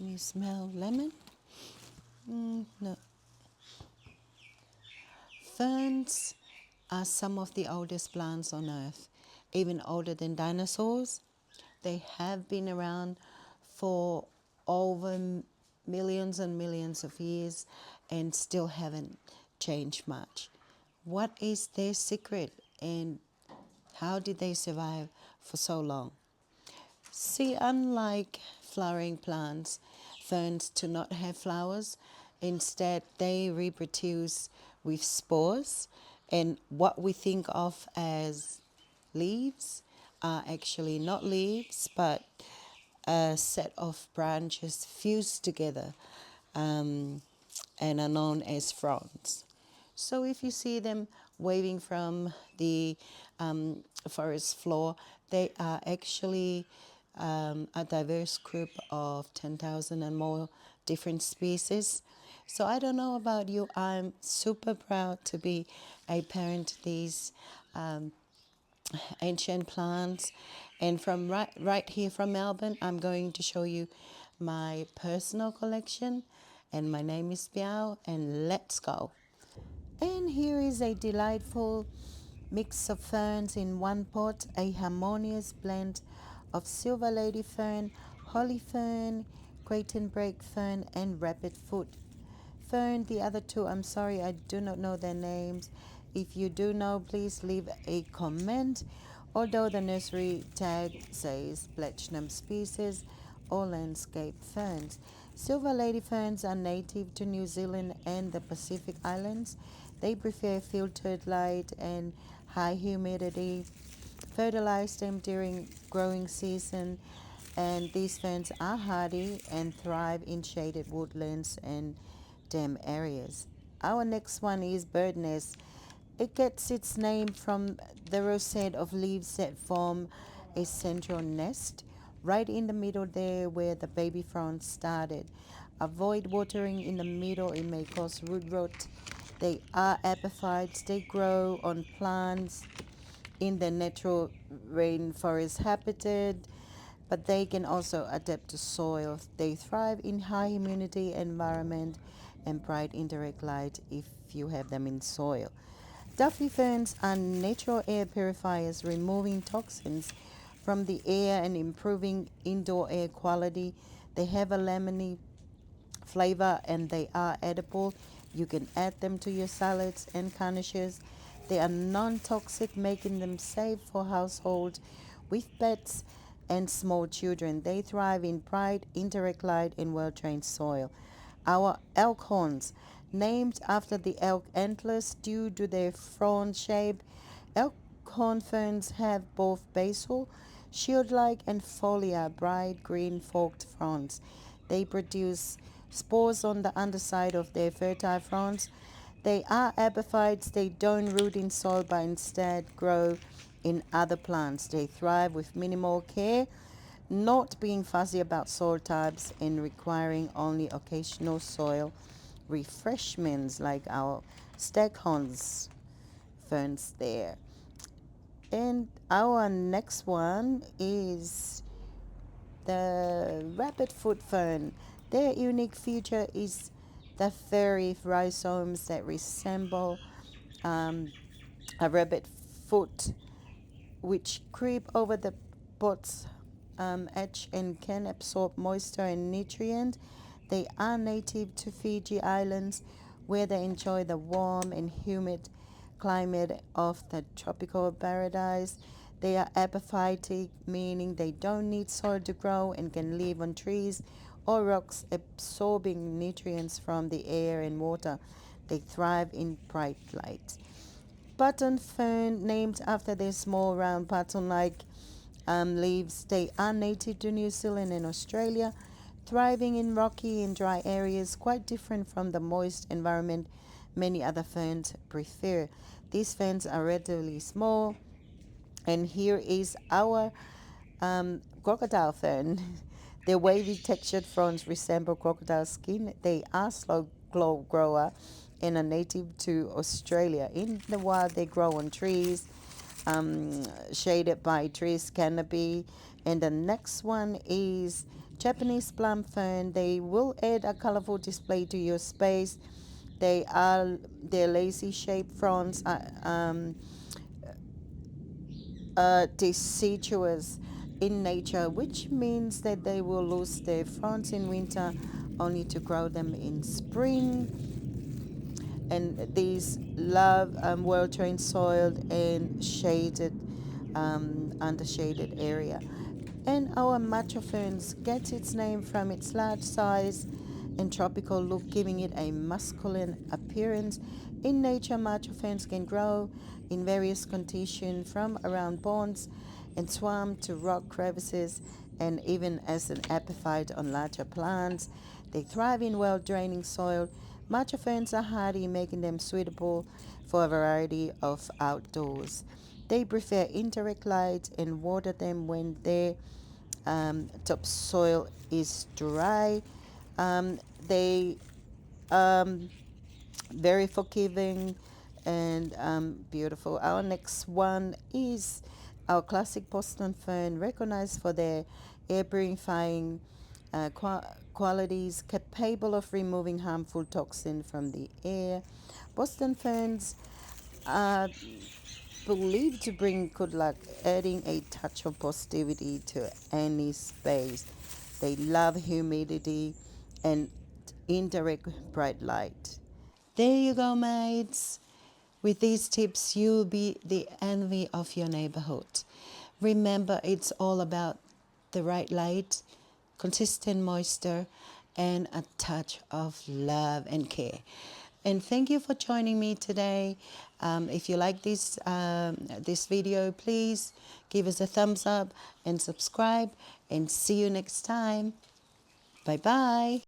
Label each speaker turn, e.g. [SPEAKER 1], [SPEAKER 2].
[SPEAKER 1] Can you smell lemon? No. Ferns are some of the oldest plants on earth, even older than dinosaurs. They have been around for over millions and millions of years and still haven't changed much. What is their secret and how did they survive for so long? See, unlike flowering plants, ferns do not have flowers. Instead, they reproduce with spores, and what we think of as leaves are actually not leaves, but a set of branches fused together and are known as fronds. So if you see them waving from the forest floor, they are actually a diverse group of 10,000 and more different species. So I don't know about you, I'm super proud to be a parent to these ancient plants. And from right here from Melbourne, I'm going to show you my personal collection. And my name is Biao, and let's go. And here is a delightful mix of ferns in one pot, a harmonious blend of silver lady fern, holly fern, Creighton brake fern, and rapid foot fern. The other two, I'm sorry, I do not know their names. If you do know, please leave a comment. Although the nursery tag says Blechnum species or landscape ferns. Silver lady ferns are native to New Zealand and the Pacific Islands. They prefer filtered light and high humidity. Fertilize them during growing season, and these ferns are hardy and thrive in shaded woodlands and damp areas. Our next one is bird nest. It gets its name from the rosette of leaves that form a central nest right in the middle there where the baby fronds started. Avoid watering in the middle, it may cause root rot. They are epiphytes. They grow on plants in the natural rainforest habitat, but they can also adapt to soil. They thrive in high humidity environment and bright indirect light if you have them in soil. Duffy ferns are natural air purifiers, removing toxins from the air and improving indoor air quality. They have a lemony flavor and they are edible. You can add them to your salads and garnishes. They are non-toxic, making them safe for households with pets and small children. They thrive in bright, indirect light and well-drained soil. Our elk horns, named after the elk antlers due to their frond shape, elk horn ferns have both basal, shield-like, and foliar, bright green forked fronds. They produce spores on the underside of their fertile fronds. They are epiphytes. They don't root in soil but instead grow in other plants. They thrive with minimal care, not being fussy about soil types and requiring only occasional soil refreshments like our staghorns ferns there. And our next one is the rabbit foot fern. Their unique feature is the furry rhizomes that resemble um, a rabbit foot, which creep over the pot's edge and can absorb moisture and nutrient. They are native to Fiji Islands, where they enjoy the warm and humid climate of the tropical paradise. They are epiphytic, meaning they don't need soil to grow and can live on trees or rocks, absorbing nutrients from the air and water. They thrive in bright light. Button fern, named after their small round button-like leaves. They are native to New Zealand and Australia, thriving in rocky and dry areas, quite different from the moist environment many other ferns prefer. These ferns are relatively small, and here is our crocodile fern. Their wavy textured fronds resemble crocodile skin. They are slow glow grower and are native to Australia. In the wild, they grow on trees, shaded by trees canopy. And the next one is Japanese plum fern. They will add a colorful display to your space. Their lacy shaped fronds deciduous in nature, which means that they will lose their fronds in winter only to grow them in spring. And these love well-drained soil and shaded under shaded area. And our macho ferns gets its name from its large size and tropical look, giving it a masculine appearance. In nature, macho ferns can grow in various conditions, from around ponds and swamp to rock crevices, and even as an epiphyte on larger plants. They thrive in well-draining soil. Macho ferns are hardy, making them suitable for a variety of outdoors. They prefer indirect light and water them when their topsoil is dry. They very forgiving and beautiful. Our next one is our classic Boston fern, recognized for their air purifying qualities, capable of removing harmful toxin from the air. Boston ferns are believed to bring good luck, adding a touch of positivity to any space. They love humidity and indirect bright light. There you go, mates. With these tips, you'll be the envy of your neighborhood. Remember, it's all about the right light, consistent moisture, and a touch of love and care. And thank you for joining me today. If you like this video, please give us a thumbs up and subscribe. And see you next time. Bye bye.